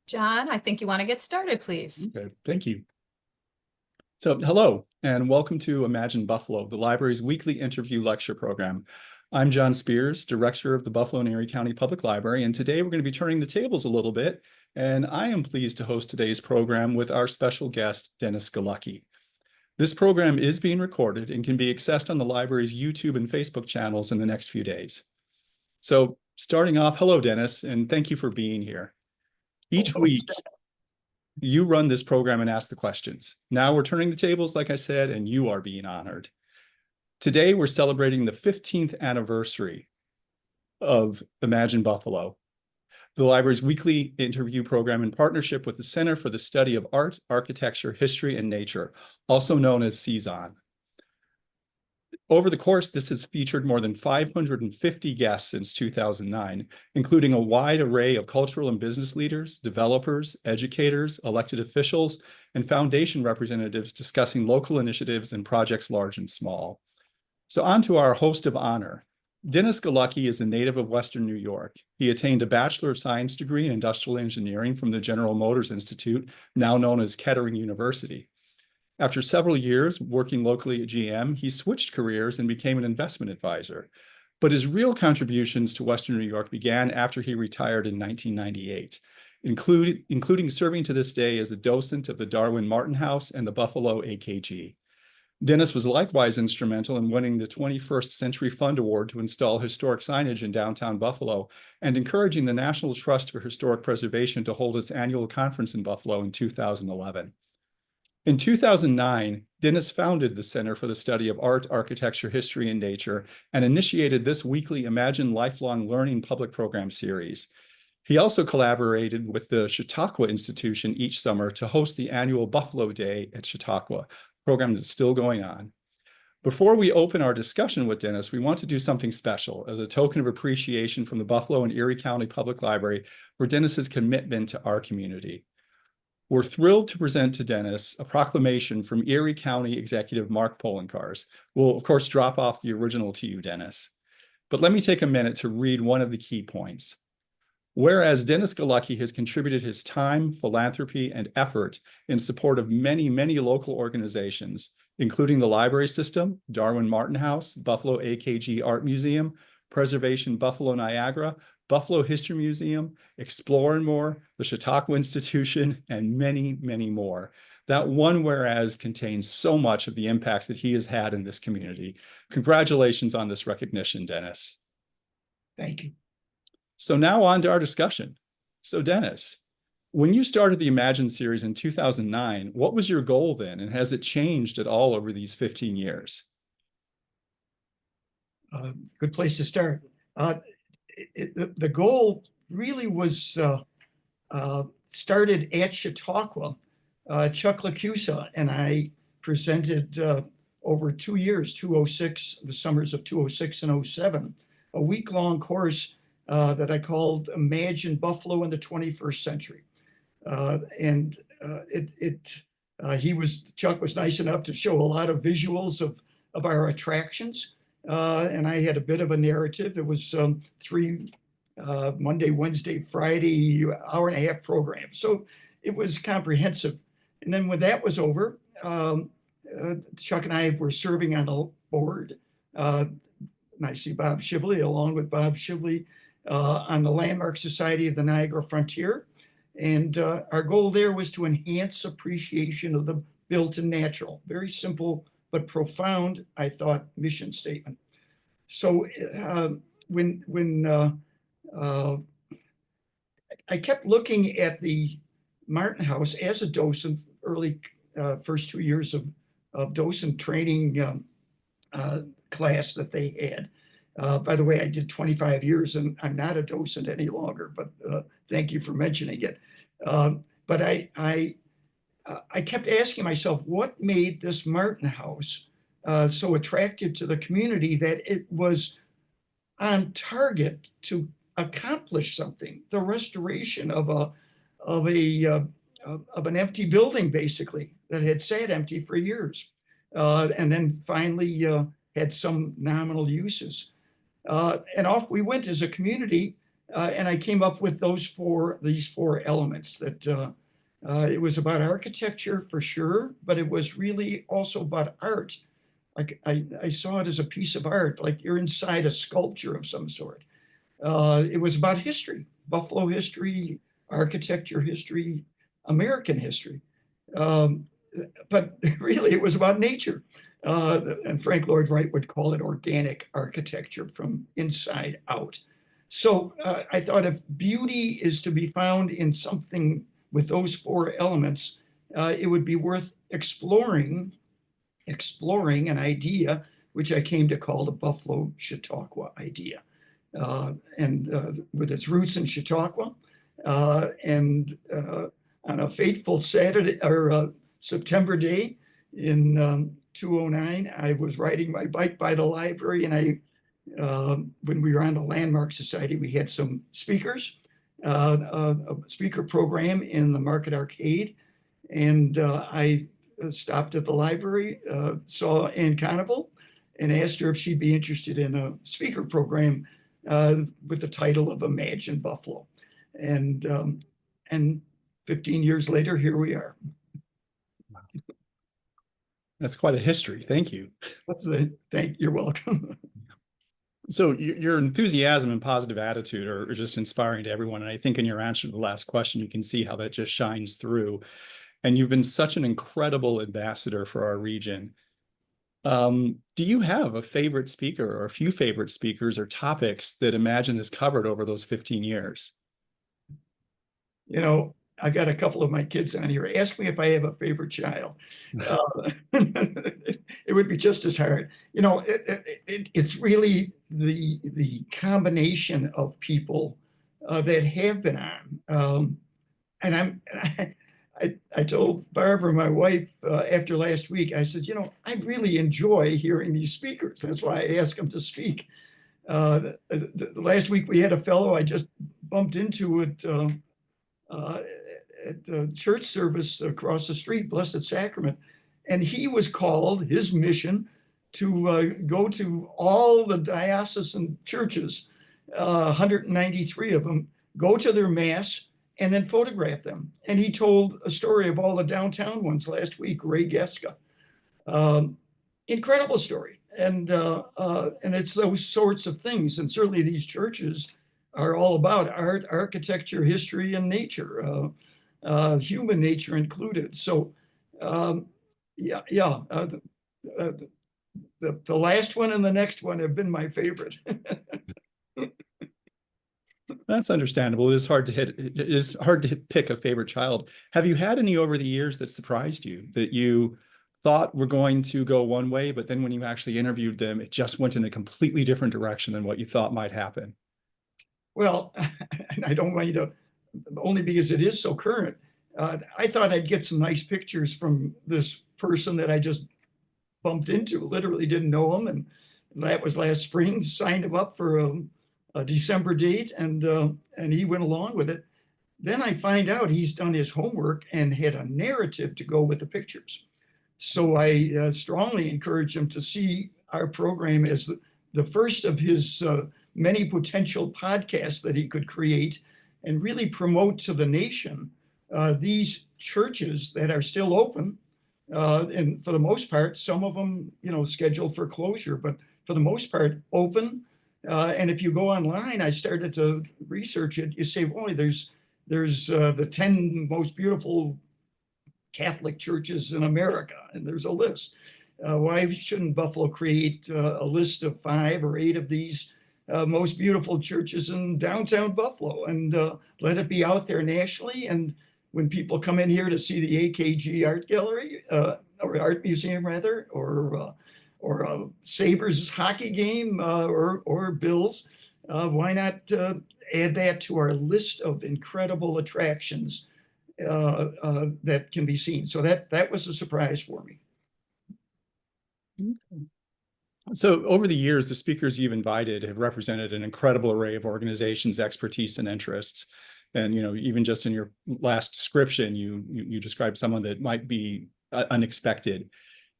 John, I think you want to get started, please. Okay, thank you. So, hello, and welcome to Imagine Buffalo, the library's weekly interview lecture program. I'm John Spears, Director of the Buffalo and Erie County Public Library, and today we're going to be turning the tables a little bit, and I am pleased to host today's program with our special guest, Dennis Galucki. This program is being recorded and can be accessed on the library's YouTube and Facebook channels in the next few days. So, starting off, hello, Dennis, and thank you for being here. Each week, you run this program and ask the questions. Now we're turning the tables, like I said, and you are being honored. Today, we're celebrating the 15th anniversary of Imagine Buffalo, the library's weekly interview program in partnership with the Center for the Study of Art, Architecture, History, and Nature, also known as CSUN. Over the course, this has featured more than 550 guests since 2009, including a wide array of cultural and business leaders, developers, educators, elected officials, and foundation representatives discussing local initiatives and projects large and small. So on to our host of honor. Dennis Galucki is a native of Western New York. He attained a Bachelor of Science degree in Industrial Engineering from the General Motors Institute, now known as Kettering University. After several years working locally at GM, he switched careers and became an investment advisor. But his real contributions to Western New York began after he retired in 1998, including serving to this day as a docent of the Darwin Martin House and the Buffalo AKG. Dennis was likewise instrumental in winning the 21st Century Fund Award to install historic signage in downtown Buffalo and encouraging the National Trust for Historic Preservation to hold its annual conference in Buffalo in 2011. In 2009, Dennis founded the Center for the Study of Art, Architecture, History, and Nature and initiated this weekly Imagine Lifelong Learning public program series. He also collaborated with the Chautauqua Institution each summer to host the annual Buffalo Day at Chautauqua, a program that's still going on. Before we open our discussion with Dennis, we want to do something special as a token of appreciation from the Buffalo and Erie County Public Library for Dennis's commitment to our community. We're thrilled to present to Dennis a proclamation from Erie County Executive Mark Poloncarz. We'll, of course, drop off the original to you, Dennis. But let me take a minute to read one of the key points. Whereas Dennis Galucki has contributed his time, philanthropy, and effort in support of many, many local organizations, including the library system, Darwin Martin House, Buffalo AKG Art Museum, Preservation Buffalo Niagara, Buffalo History Museum, Explore and More, the Chautauqua Institution, and many, many more. That one whereas contains so much of the impact that he has had in this community. Congratulations on this recognition, Dennis. Thank you. So now on to our discussion. So Dennis, when you started the Imagine series in 2009, what was your goal then? And has it changed at all over these 15 years? Good place to start. The goal really was started at Chautauqua. Chuck Lacusa and I presented over 2 years, 2006, the summers of 2006 and 2007, a week-long course that I called Imagine Buffalo in the 21st Century. Chuck was nice enough to show a lot of visuals of our attractions. And I had a bit of a narrative. It was 3 Monday, Wednesday, Friday, hour-and-a-half program. So it was comprehensive. And then when that was over, Chuck and I were serving on the board. And I see Bob Shively, along with Bob Shively, on the Landmark Society of the Niagara Frontier. And our goal there was to enhance appreciation of the built and natural. Very simple but profound, I thought, mission statement. So when I kept looking at the Martin House as a docent, early first 2 years of docent training class that they had. By the way, I did 25 years and I'm not a docent any longer, but thank you for mentioning it. But I kept asking myself, what made this Martin House so attractive to the community that it was on target to accomplish something, the restoration of an empty building, basically, that had sat empty for years, and then finally had some nominal uses. And off we went as a community And I came up with these four elements that it was about architecture for sure, but it was really also about art. Like I saw it as a piece of art, like you're inside a sculpture of some sort. It was about history, Buffalo history, architecture history, American history. Um, but really, it was about nature. And Frank Lloyd Wright would call it organic architecture from inside out. So I thought if beauty is to be found in something with those four elements, it would be worth exploring an idea which I came to call the Buffalo Chautauqua idea. And with its roots in Chautauqua. On a fateful Saturday or September day in 2009, I was riding my bike by the library, and when we were on the Landmark Society, we had some speakers, a speaker program in the Market Arcade, and I stopped at the library, saw Ann Conover, and asked her if she'd be interested in a speaker program with the title of Imagine Buffalo. And 15 years later, here we are. That's quite a history. Thank you. You're welcome. So your enthusiasm and positive attitude are just inspiring to everyone. And I think in your answer to the last question, you can see how that just shines through. And you've been such an incredible ambassador for our region. Do you have a favorite speaker or a few favorite speakers or topics that Imagine has covered over those 15 years? You know, I got a couple of my kids on here. Ask me if I have a favorite child. It would be just as hard. You know, it's really the combination of people that have been on. And I told Barbara, my wife, after last week, I said, you know, I really enjoy hearing these speakers. That's why I ask them to speak. Last week we had a fellow I just bumped into at the church service across the street, Blessed Sacrament, and he was called, his mission, to go to all the diocesan churches, 193 of them, go to their mass, and then photograph them. And he told a story of all the downtown ones last week, Ray Geska. Incredible story. And it's those sorts of things. And certainly these churches are all about art, architecture, history, and nature, human nature included. So the last one and the next one have been my favorite. That's understandable. It is hard to pick a favorite child. Have you had any over the years that surprised you, that you thought were going to go one way, but then when you actually interviewed them, it just went in a completely different direction than what you thought might happen? Well, I don't want you to, only because it is so current. I thought I'd get some nice pictures from this person that I just bumped into, literally didn't know him. And that was last spring, signed him up for a December date, and he went along with it. Then I find out he's done his homework and had a narrative to go with the pictures. So I strongly encourage him to see our program as the first of his many potential podcasts that he could create and really promote to the nation these churches that are still open. And for the most part, some of them, you know, scheduled for closure, but for the most part, open. And if you go online, I started to research it. You say, boy, there's the 10 most beautiful Catholic churches in America, and there's a list. Why shouldn't Buffalo create a list of 5 or 8 of these most beautiful churches in downtown Buffalo and let it be out there nationally? And when people come in here to see the AKG Art Gallery or Art Museum rather, or Sabres hockey game or Bills, why not add that to our list of incredible attractions that can be seen? So that was a surprise for me. So over the years, the speakers you've invited have represented an incredible array of organizations, expertise, and interests. And, you know, even just in your last description, you described someone that might be unexpected.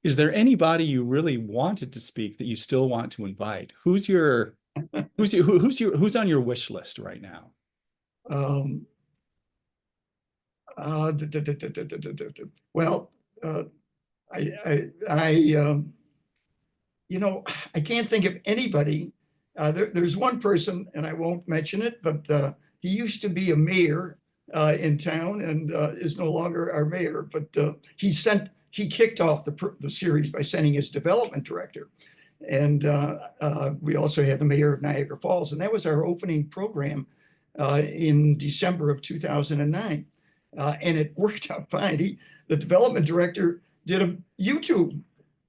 Is there anybody you really wanted to speak that you still want to invite? Who's your Who's on your wish list right now? Um, well, I I can't think of anybody. There's one person, and I won't mention it, but he used to be a mayor in town and is no longer our mayor. But he kicked off the series by sending his development director, and we also had the mayor of Niagara Falls, and that was our opening program in December of 2009, and it worked out fine. The development director did a YouTube.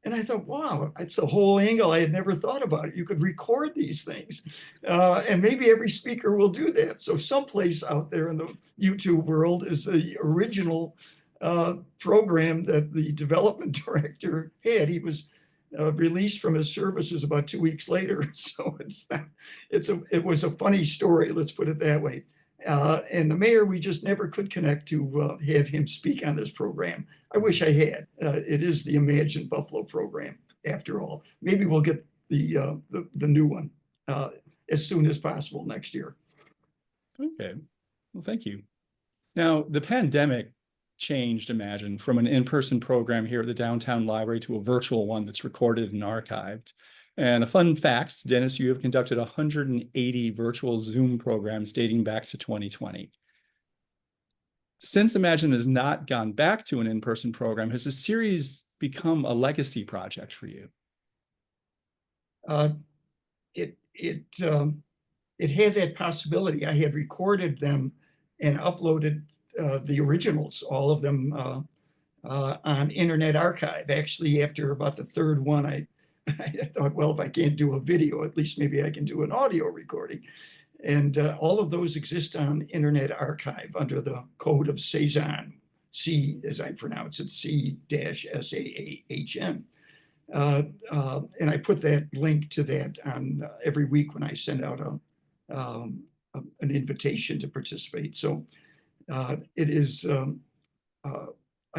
And I thought, wow, it's a whole angle I had never thought about. You could record these things. And maybe every speaker will do that. So someplace out there in the YouTube world is the original program that the development director had. He was released from his services about 2 weeks later. So it was a funny story, let's put it that way. And the mayor, we just never could connect to have him speak on this program. I wish I had. It is the Imagine Buffalo program, after all. Maybe we'll get the new one as soon as possible next year. Okay, well, thank you. Now, the pandemic changed Imagine from an in-person program here at the downtown library to a virtual one that's recorded and archived. And a fun fact, Dennis, you have conducted 180 virtual Zoom programs dating back to 2020. Since Imagine has not gone back to an in-person program, has the series become a legacy project for you? It had that possibility. I had recorded them and uploaded the originals, all of them on Internet Archive. Actually, after about the third one, I thought, well, if I can't do a video, at least maybe I can do an audio recording. And all of those exist on Internet Archive under the code of Cezanne, C as I pronounce it, C-SAAHN. And I put that link to that on every week when I send out an invitation to participate. So it is a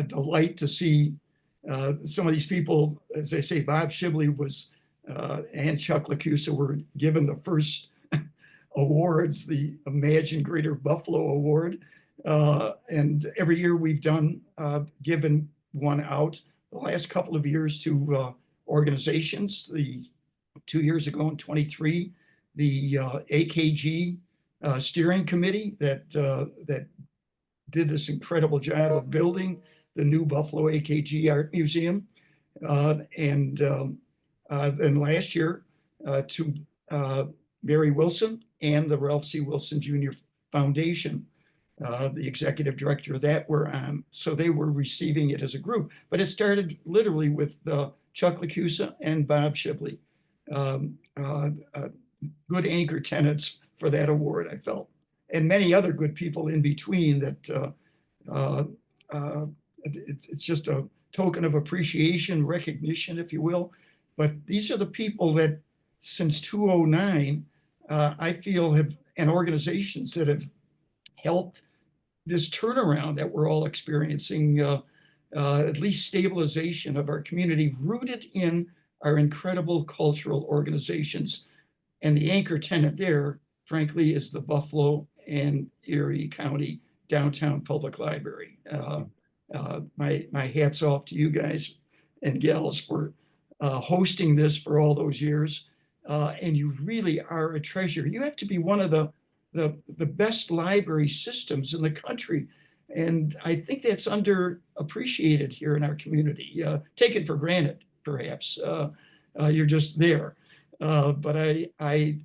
delight to see some of these people. As I say, Bob Shibley was and Chuck Lacusa were given the first awards, the Imagine Greater Buffalo Award. And every year we've done given one out the last couple of years to organizations. The 2 years ago in 23, the AKG steering committee that did this incredible job of building the new Buffalo AKG Art Museum. And then last year to Mary Wilson and the Ralph C. Wilson Jr. Foundation, the executive director of that were on. So they were receiving it as a group. But it started literally with Chuck Lacusa and Bob Shibley. Good anchor tenants for that award, I felt. And many other good people in between that it's just a token of appreciation, recognition, if you will. But these are the people that since 2009, I feel have, and organizations that have helped this turnaround that we're all experiencing, at least stabilization of our community, rooted in our incredible cultural organizations. And the anchor tenant there, frankly, is the Buffalo and Erie County Downtown Public Library. My hat's off to you guys and gals for hosting this for all those years. And you really are a treasure. You have to be one of the best library systems in the country. And I think that's underappreciated here in our community. Taken for granted, perhaps. You're just there. But I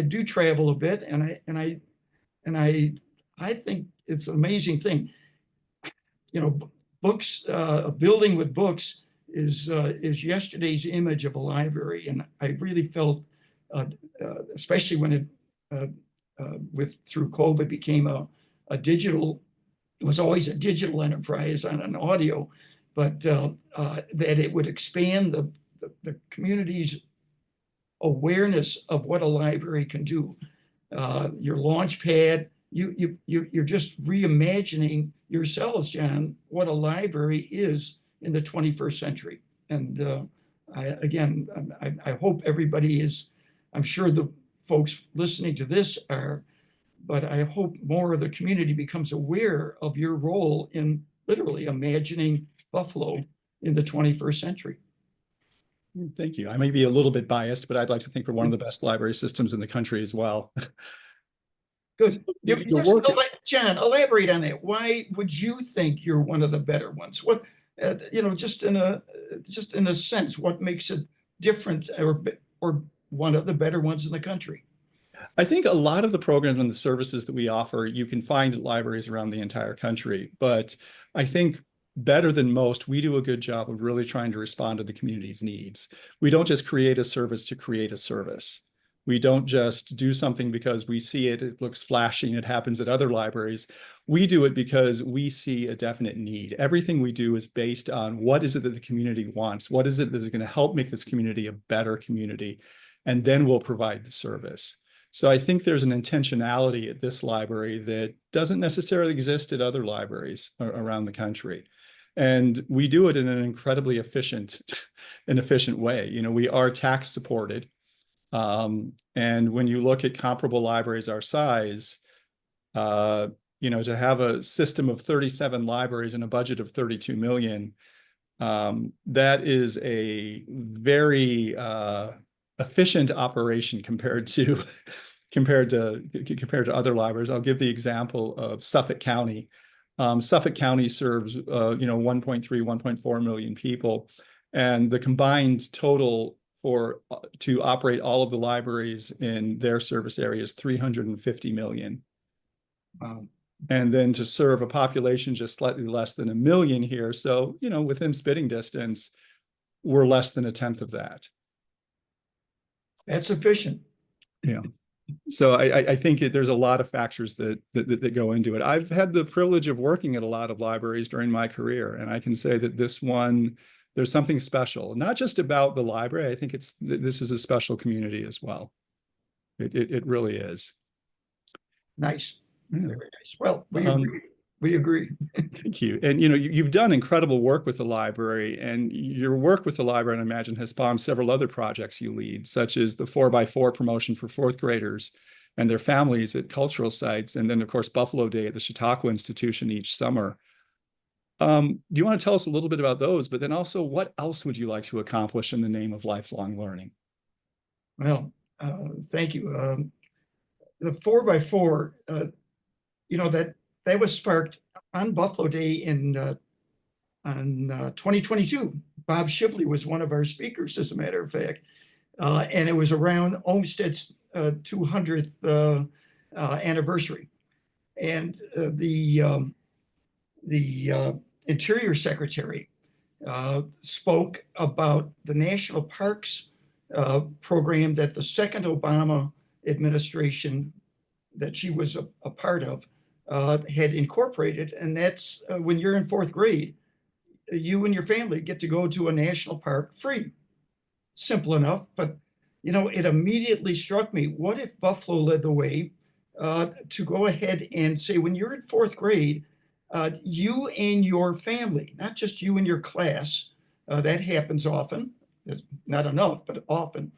do travel a bit, and I think it's an amazing thing. Books, a building with books is yesterday's image of a library, and I really felt, especially when it through COVID became a digital. It was always a digital enterprise on an audio, but that it would expand the community's awareness of what a library can do. Your launch pad, you're just reimagining yourselves, John, what a library is in the 21st century. And I hope everybody is I'm sure the folks listening to this are, but I hope more of the community becomes aware of your role in literally imagining Buffalo in the 21st century. Thank you. I may be a little bit biased, but I'd like to think we're one of the best library systems in the country as well. Good. You're working. John, elaborate on that. Why would you think you're one of the better ones? What, just in a sense, what makes it different or one of the better ones in the country? I think a lot of the programs and the services that we offer, you can find at libraries around the entire country. But I think better than most, we do a good job of really trying to respond to the community's needs. We don't just create a service to create a service. We don't just do something because we see it, it looks flashy, and it happens at other libraries. We do it because we see a definite need. Everything we do is based on what is it that the community wants? What is it that is going to help make this community a better community? And then we'll provide the service. So I think there's an intentionality at this library that doesn't necessarily exist at other libraries around the country. And we do it in an incredibly efficient way. We are tax supported. And when you look at comparable libraries our size, to have a system of 37 libraries and a budget of 32 million, that is a very efficient operation compared to other libraries. I'll give the example of Suffolk County. Suffolk County serves 1.3, 1.4 million people, and the combined total to operate all of the libraries in their service area is 350 million. And then to serve a population just slightly less than 1 million here. So, within spitting distance, we're less than 1/10 of that. That's efficient. Yeah. So I think there's a lot of factors that go into it. I've had the privilege of working at a lot of libraries during my career, and I can say that this one, there's something special, not just about the library. I think this is a special community as well. It really is. Nice. Yeah. Very nice. Well, we agree. Thank you. And you've done incredible work with the library, and your work with the library, I imagine, has spawned several other projects you lead, such as the 4x4 promotion for fourth graders and their families at cultural sites, and then of course Buffalo Day at the Chautauqua Institution each summer. Do you want to tell us a little bit about those, but then also what else would you like to accomplish in the name of lifelong learning? Well, thank you. The 4x4, that was sparked on Buffalo Day in 2022. Bob Shibley was one of our speakers, as a matter of fact, and it was around Olmsted's 200th anniversary. And the Interior Secretary spoke about the National Parks program that the second Obama administration that she was a part of had incorporated. And that's when you're in fourth grade, you and your family get to go to a national park free. Simple enough, but it immediately struck me, what if Buffalo led the way to go ahead and say, when you're in fourth grade, you and your family, not just you and your class, that happens often, not enough, but often,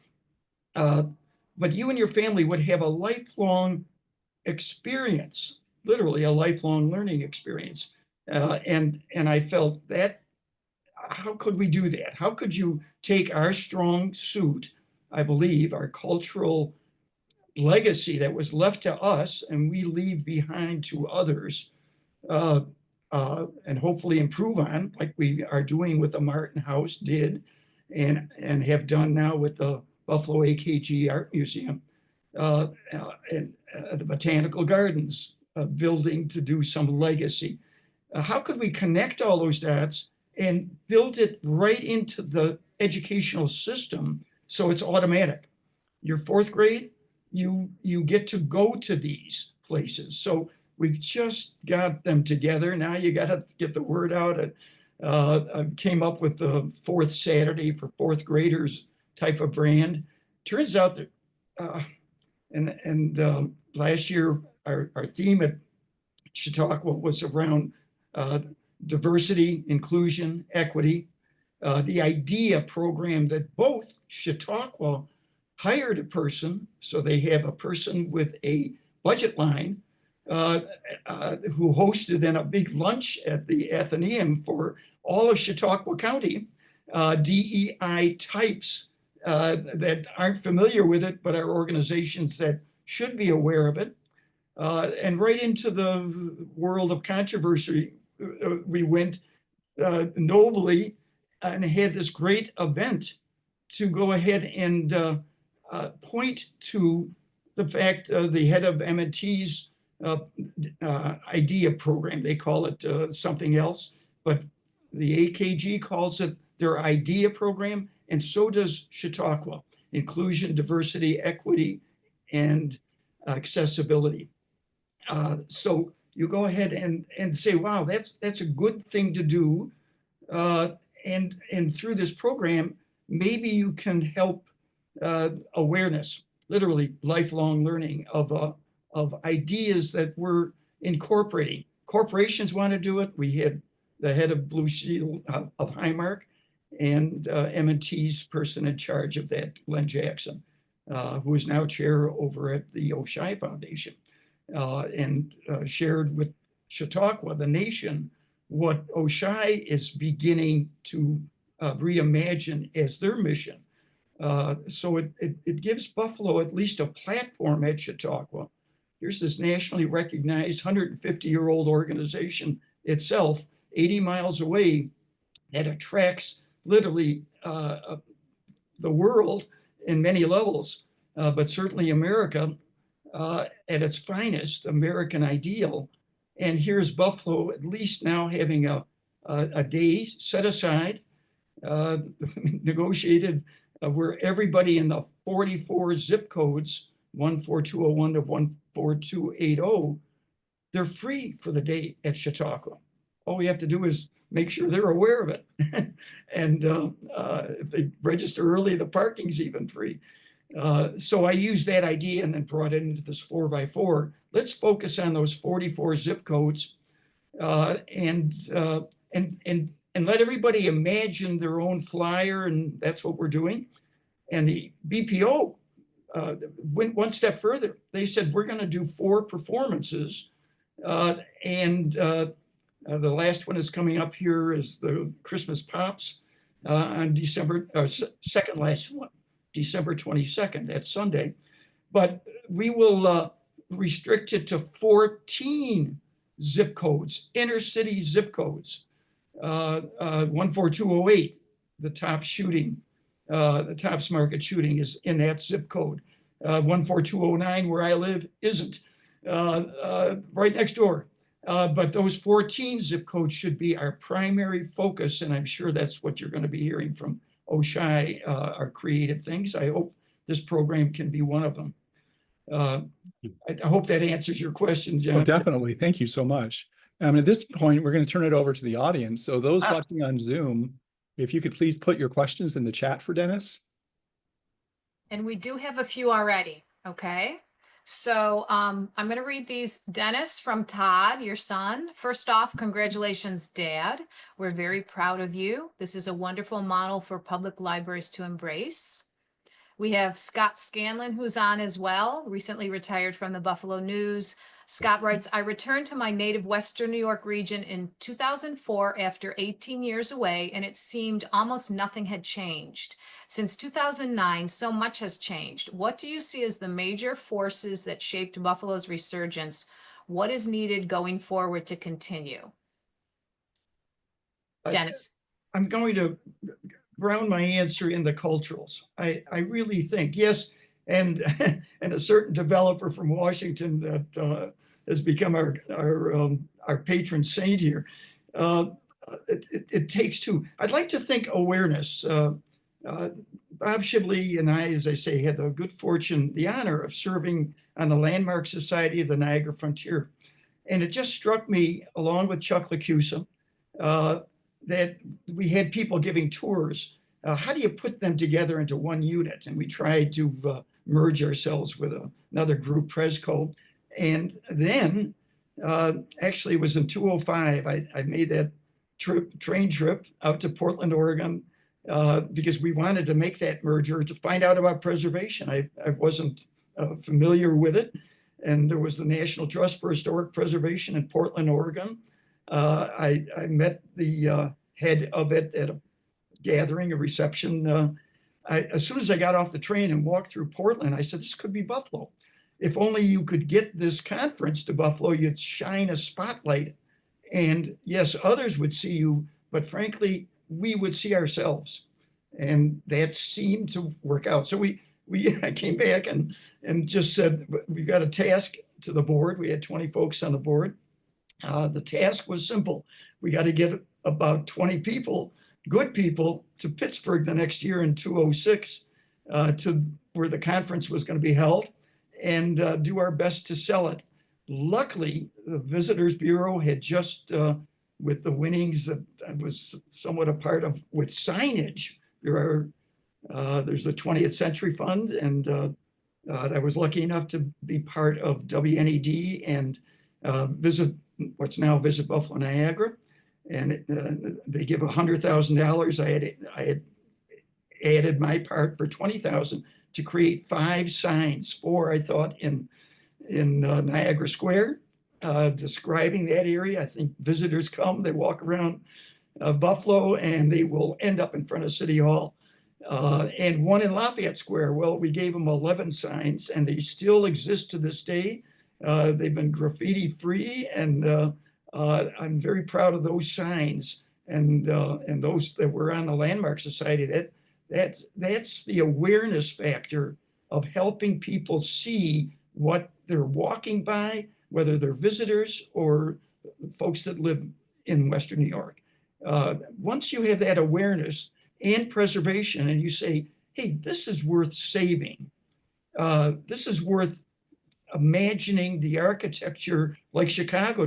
but you and your family would have a lifelong experience, literally a lifelong learning experience. And I felt that, how could we do that? How could you take our strong suit, I believe, our cultural legacy that was left to us and we leave behind to others, and hopefully improve on, like we are doing with the Martin House did and have done now with the Buffalo AKG Art Museum, and the Botanical Gardens building to do some legacy. How could we connect all those dots and build it right into the educational system so it's automatic? Your fourth grade, you get to go to these places. So we've just got them together. Now you got to get the word out. I came up with the fourth Saturday for fourth graders type of brand. Turns out that, last year, our theme at Chautauqua was around diversity, inclusion, equity. The IDEA program that both Chautauqua hired a person, so they have a person with a budget line who hosted then a big lunch at the Athenaeum for all of Chautauqua County, DEI types that aren't familiar with it, but are organizations that should be aware of it. And right into the world of controversy, we went nobly and had this great event to go ahead and point to the fact the head of M&T's IDEA program, they call it something else, but the AKG calls it their IDEA program, and so does Chautauqua, inclusion, diversity, equity, and accessibility. So you go ahead and say, wow, that's a good thing to do. And through this program, maybe you can help awareness, literally lifelong learning of ideas that we're incorporating. Corporations want to do it. We had the head of Blue Shield of Highmark and M&T's person in charge of that, Glenn Jackson, who is now chair over at the Oshai Foundation, and shared with Chautauqua, the nation, what Oshai is beginning to reimagine as their mission. So it gives Buffalo at least a platform at Chautauqua. Here's this nationally recognized 150-year-old organization itself, 80 miles away, that attracts literally the world in many levels, but certainly America at its finest, American ideal. And here's Buffalo at least now having a day set aside, negotiated where everybody in the 44 zip codes, 14201 to 14280, they're free for the day at Chautauqua. All we have to do is make sure they're aware of it. And if they register early, the parking's even free. So I used that idea and then brought it into this 4x4. Let's focus on those 44 zip codes and let everybody imagine their own flyer, and that's what we're doing. And the BPO went one step further. They said, we're going to do 4 performances. The last one is coming up here is the Christmas Pops on December, second last one, December 22nd, that's Sunday. But we will restrict it to 14 zip codes, inner city zip codes. 14208, the top shooting, the Tops Market shooting is in that zip code. 14209, where I live, isn't. Right next door. But those 14 zip codes should be our primary focus, and I'm sure that's what you're going to be hearing from Oshai, our creative things. I hope this program can be one of them. I hope that answers your question, John. Oh, definitely. Thank you so much. At this point, we're going to turn it over to the audience. So those watching on Zoom, if you could please put your questions in the chat for Dennis. And we do have a few already, okay? So I'm going to read these. Dennis from Todd, your son. First off, congratulations, Dad. We're very proud of you. This is a wonderful model for public libraries to embrace. We have Scott Scanlon, who's on as well, recently retired from the Buffalo News. Scott writes, I returned to my native Western New York region in 2004 after 18 years away, and it seemed almost nothing had changed. Since 2009, so much has changed. What do you see as the major forces that shaped Buffalo's resurgence? What is needed going forward to continue? Dennis. I'm going to ground my answer in the culturals. I really think, yes, and a certain developer from Washington that has become our patron saint here. It takes two. I'd like to think awareness. Bob Shibley and I, as I say, had the good fortune, the honor of serving on the Landmark Society of the Niagara Frontier. And it just struck me, along with Chuck Lacusa, that we had people giving tours. How do you put them together into one unit? And we tried to merge ourselves with another group, Presco. And then, actually it was in 2005, I made that train trip out to Portland, Oregon, because we wanted to make that merger to find out about preservation. I wasn't familiar with it. And there was the National Trust for Historic Preservation in Portland, Oregon. I met the head of it at a gathering, a reception. As soon as I got off the train and walked through Portland, I said, this could be Buffalo. If only you could get this conference to Buffalo, you'd shine a spotlight. And yes, others would see you, but frankly, we would see ourselves. And that seemed to work out. So I came back and just said, we got a task to the board. We had 20 folks on the board. The task was simple. We got to get about 20 people, good people, to Pittsburgh the next year in 2006, to where the conference was going to be held, and do our best to sell it. Luckily, the Visitors Bureau had just, with the winnings that I was somewhat a part of with signage, there's the 20th Century Fund, and I was lucky enough to be part of WNED and what's now Visit Buffalo Niagara. And they give $100,000. I had added my part for $20,000 to create 5 signs, 4 I thought in Niagara Square, describing that area. I think visitors come, they walk around Buffalo, and they will end up in front of City Hall. And 1 in Lafayette Square. Well, we gave them 11 signs, and they still exist to this day. They've been graffiti free, and I'm very proud of those signs and those that were on the Landmark Society. That's the awareness factor of helping people see what they're walking by, whether they're visitors or folks that live in Western New York. Once you have that awareness and preservation, and you say, hey, this is worth saving. This is worth imagining the architecture like Chicago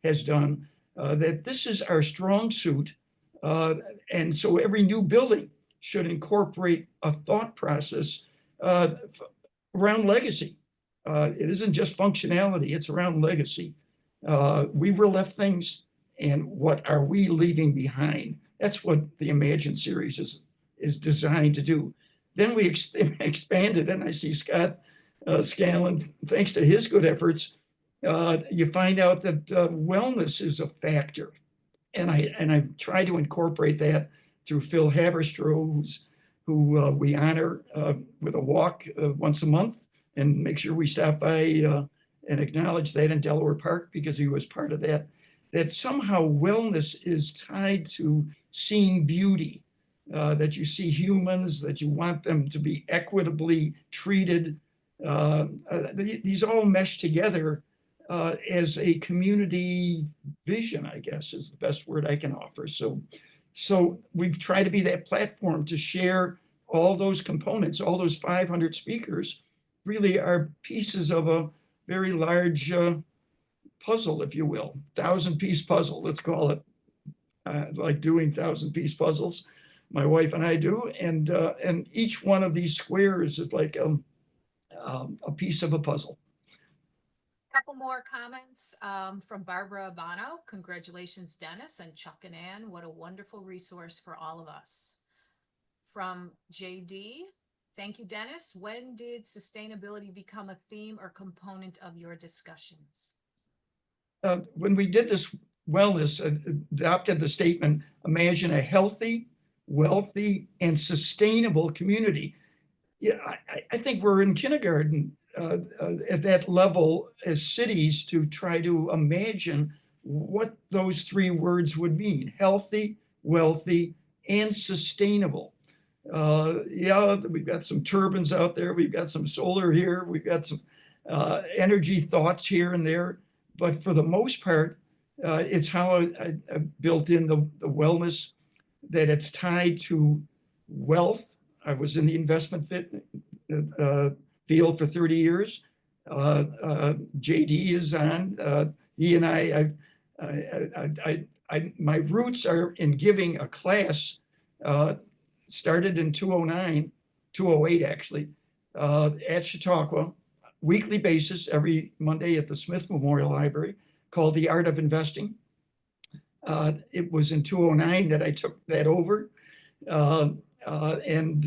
has done, that this is our strong suit. And so every new building should incorporate a thought process around legacy. It isn't just functionality, it's around legacy. We were left things, and what are we leaving behind? That's what the Imagine series is designed to do. Then we expanded, and I see Scott Scanlon, thanks to his good efforts, you find out that wellness is a factor. And I try to incorporate that through Phil Haberstroh, who we honor with a walk once a month, and make sure we stop by and acknowledge that in Delaware Park, because he was part of that. That somehow wellness is tied to seeing beauty, that you see humans, that you want them to be equitably treated. These all mesh together as a community vision, I guess, is the best word I can offer. So we've tried to be that platform to share all those components. All those 500 speakers really are pieces of a very large puzzle, if you will, 1,000-piece puzzle, let's call it. Like doing 1,000-piece puzzles, my wife and I do, and each one of these squares is like a piece of a puzzle. Couple more comments from Barbara Abano. Congratulations, Dennis and Chuck and Ann. What a wonderful resource for all of us. From JD, thank you, Dennis. When did sustainability become a theme or component of your discussions? When we did this wellness, adopted the statement, imagine a healthy, wealthy, and sustainable community. Yeah, I think we're in kindergarten at that level as cities to try to imagine what those 3 words would mean: healthy, wealthy, and sustainable. Yeah, we've got some turbines out there, we've got some solar here, we've got some energy thoughts here and there, but for the most part, it's how I built in the wellness, that it's tied to wealth. I was in the investment field for 30 years. JD is on. He and my roots are in giving a class, started in 2008 actually, at Chautauqua, weekly basis, every Monday at the Smith Memorial Library, called The Art of Investing. It was in 2009 that I took that over. uh, and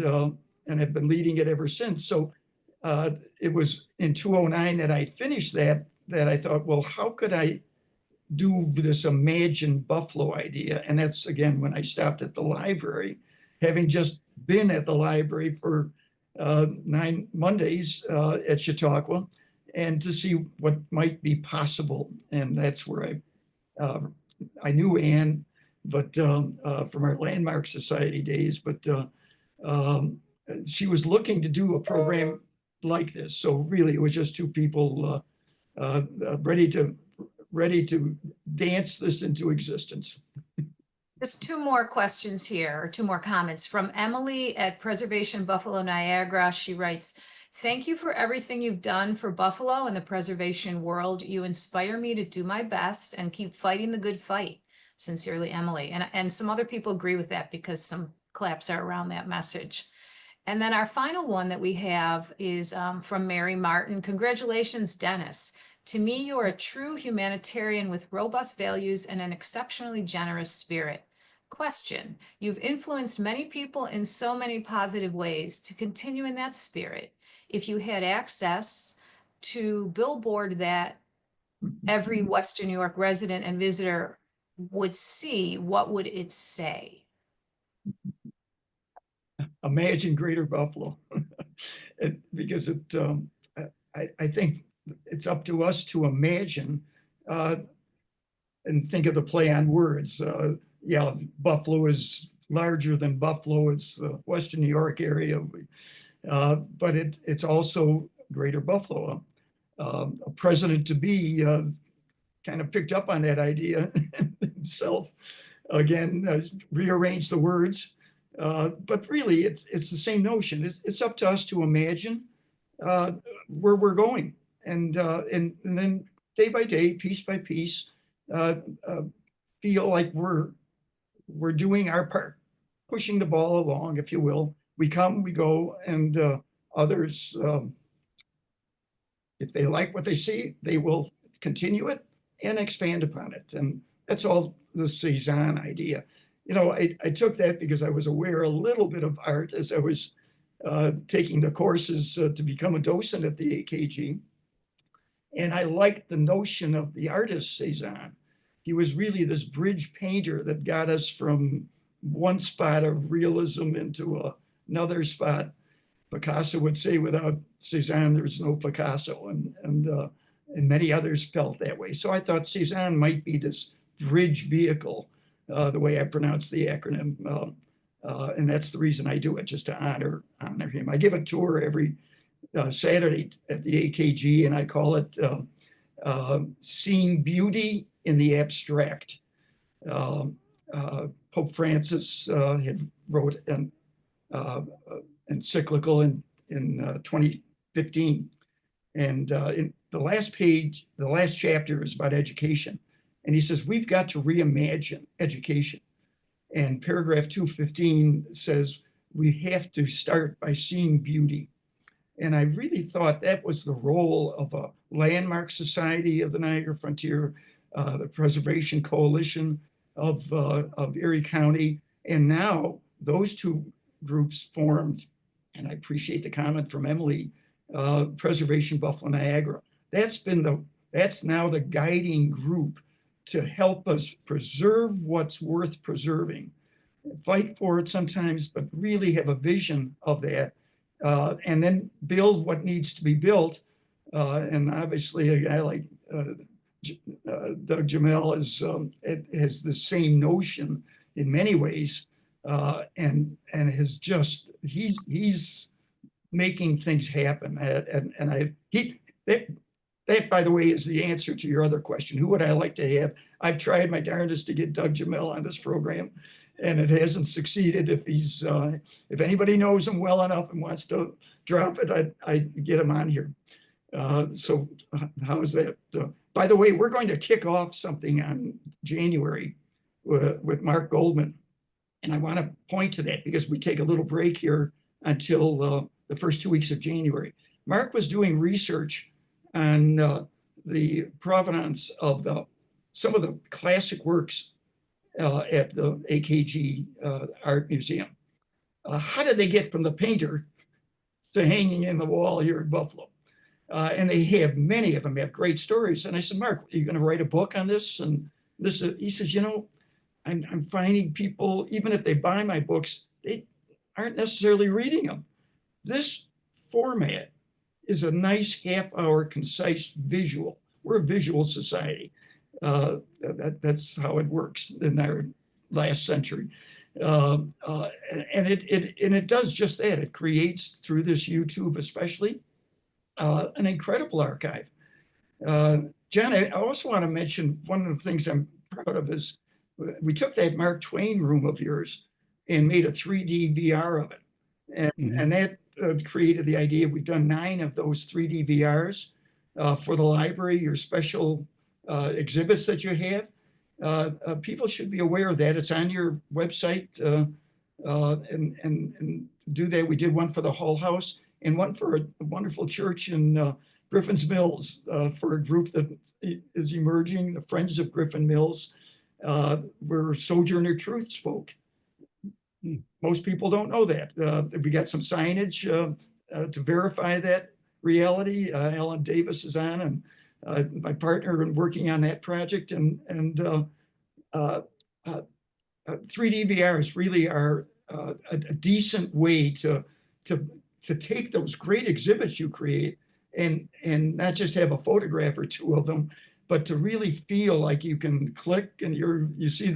have been leading it ever since. So it was in 2009 that I finished that I thought, well, how could I do this Imagine Buffalo idea? And that's, again, when I stopped at the library, having just been at the library for 9 Mondays at Chautauqua, and to see what might be possible. And that's where I knew Anne, but from our Landmark Society days, but um, she was looking to do a program like this. So really, it was just two people ready to dance this into existence. Just two more questions here, or two more comments from Emily at Preservation Buffalo Niagara. She writes, "Thank you for everything you've done for Buffalo and the preservation world. You inspire me to do my best and keep fighting the good fight. Sincerely, Emily." And some other people agree with that because some claps are around that message. And then our final one that we have is from Mary Martin. "Congratulations, Dennis. To me, you are a true humanitarian with robust values and an exceptionally generous spirit. Question: You've influenced many people in so many positive ways. To continue in that spirit, if you had access to billboard that every Western New York resident and visitor would see, what would it say?" Imagine Greater Buffalo. Because I think it's up to us to imagine and think of the play on words. Yeah, Buffalo is larger than Buffalo. It's the Western New York area, but it's also Greater Buffalo. A president to be kind of picked up on that idea himself. Again, rearranged the words, but really, it's the same notion. It's up to us to imagine where we're going, and then day by day, piece by piece, feel like we're doing our part, pushing the ball along, if you will. We come, we go, and others, if they like what they see, they will continue it and expand upon it. And that's all the Cezanne idea. You know, I took that because I was aware a little bit of art as I was taking the courses to become a docent at the AKG. And I liked the notion of the artist Cezanne. He was really this bridge painter that got us from one spot of realism into another spot. Picasso would say, without Cezanne, there's no Picasso, and many others felt that way. So I thought Cezanne might be this bridge vehicle, the way I pronounce the acronym, and that's the reason I do it, just to honor him. I give a tour every Saturday at the AKG, and I call it Seeing Beauty in the Abstract. Pope Francis had wrote an encyclical in 2015. And in the last page, the last chapter is about education. And he says, we've got to reimagine education. And paragraph 215 says, we have to start by seeing beauty. And I really thought that was the role of a Landmark Society of the Niagara Frontier, the Preservation Coalition of Erie County. And now those two groups formed, and I appreciate the comment from Emily, Preservation Buffalo Niagara. That's now the guiding group to help us preserve what's worth preserving, fight for it sometimes, but really have a vision of that, and then build what needs to be built. And obviously, a guy like Doug Jamel has the same notion in many ways, and has just he's making things happen. That, by the way, is the answer to your other question. Who would I like to have? I've tried my darndest to get Doug Jamel on this program, and it hasn't succeeded. If anybody knows him well enough and wants to drop it, I'd get him on here. So how's that? By the way, we're going to kick off something on January with Mark Goldman. And I want to point to that because we take a little break here until the first 2 weeks of January. Mark was doing research on the provenance of some of the classic works at the AKG Art Museum. how did they get from the painter to hanging in the wall here in Buffalo? And they have, many of them have great stories. And I said, Mark, are you going to write a book on this? And this, he says, you know, I'm finding people, even if they buy my books, they aren't necessarily reading them. This format is a nice half-hour concise visual. We're a visual society. That's how it works in our last century. And it does just that. It creates, through this YouTube especially, an incredible archive. John, I also want to mention one of the things I'm proud of is we took that Mark Twain room of yours and made a 3D VR of it. And that created the idea. We've done 9 of those 3D VRs for the library, your special exhibits that you have. People should be aware of that. It's on your website, and do that. We did one for the Hull House and one for a wonderful church in Griffin's Mills, for a group that is emerging, the Friends of Griffin Mills, where Sojourner Truth spoke. Most people don't know that. We got some signage to verify that reality. Alan Davis is on, and my partner in working on that project. And 3D VRs really are a decent way to take those great exhibits you create and not just have a photograph or 2 of them, but to really feel like you can click and you see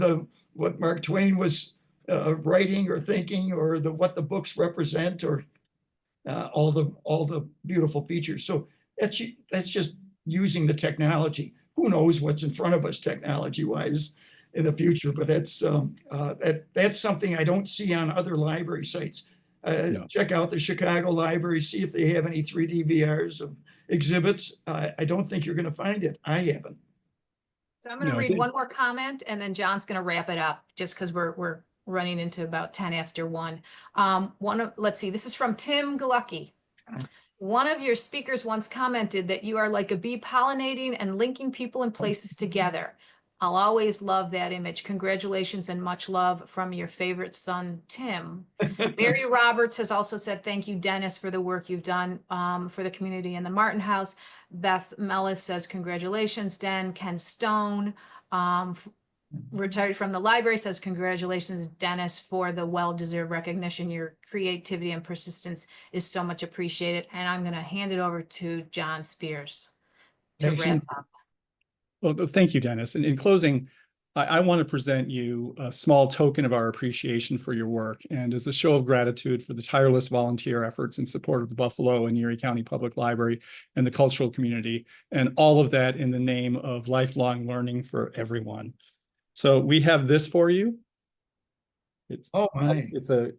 what Mark Twain was writing or thinking, or what the books represent, or all the beautiful features. So that's just using the technology. Who knows what's in front of us technology-wise in the future? But that's something I don't see on other library sites. No. Check out the Chicago Library, see if they have any 3D VRs of exhibits. I don't think you're going to find it. I haven't. So I'm going to read one more comment, and then John's going to wrap it up, just because we're running into about 10 after 1. Let's see, this is from Tim Galucki. One of your speakers once commented that you are like a bee pollinating and linking people and places together. I'll always love that image. Congratulations and much love from your favorite son, Tim. Barry Roberts has also said, thank you, Dennis, for the work you've done for the community in the Martin House. Beth Mellis says, congratulations, Den. Ken Stone, retired from the library, says, congratulations, Dennis, for the well-deserved recognition. Your creativity and persistence is so much appreciated. And I'm going to hand it over to John Spears to wrap up. Well, thank you, Dennis. And in closing, I want to present you a small token of our appreciation for your work, and as a show of gratitude for the tireless volunteer efforts in support of the Buffalo and Erie County Public Library and the cultural community, and all of that in the name of lifelong learning for everyone. So we have this for you. It's a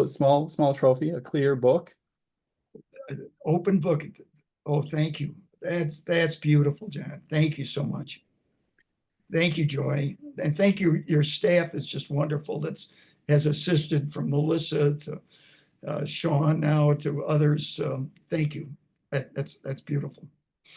small trophy, a clear book, open book. Oh, thank you. That's beautiful, John. Thank you so much. Thank you, Joy. And thank you. Your staff is just wonderful. Has assisted, from Melissa to Sean now to others. Thank you. That's beautiful.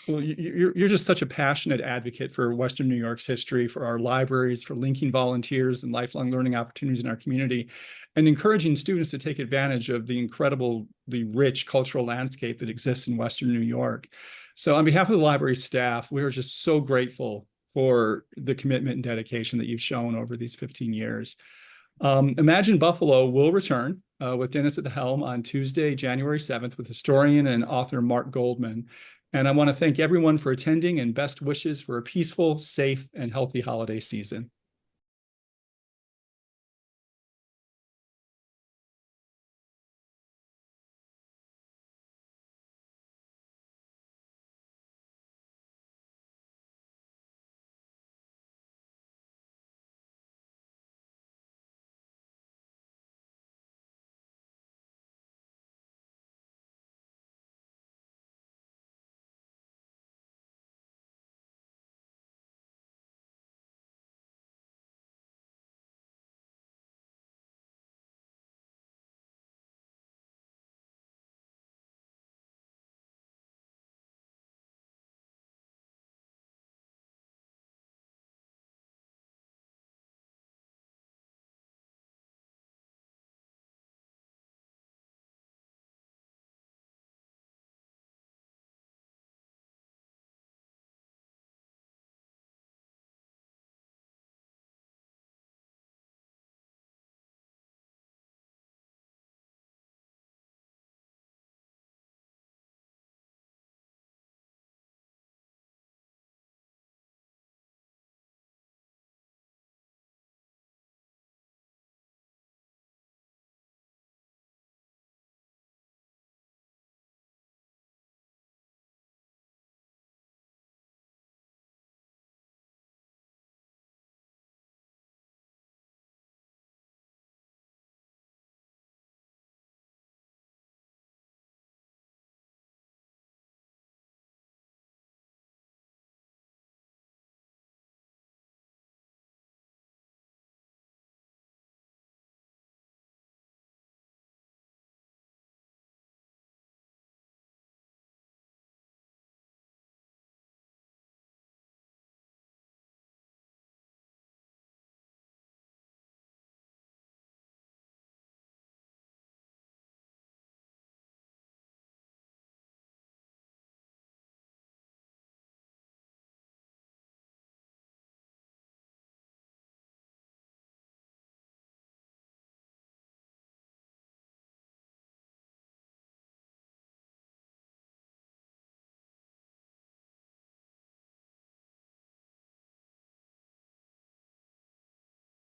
Well, you're just such a passionate advocate for Western New York's history, for our libraries, for linking volunteers and lifelong learning opportunities in our community, and encouraging students to take advantage of the incredibly rich cultural landscape that exists in Western New York. So on behalf of the library staff, we are just so grateful for the commitment and dedication that you've shown over these 15 years. Imagine Buffalo will return with Dennis at the helm on Tuesday, January 7th, with historian and author Mark Goldman. And I want to thank everyone for attending, and best wishes for a peaceful, safe, and healthy holiday season.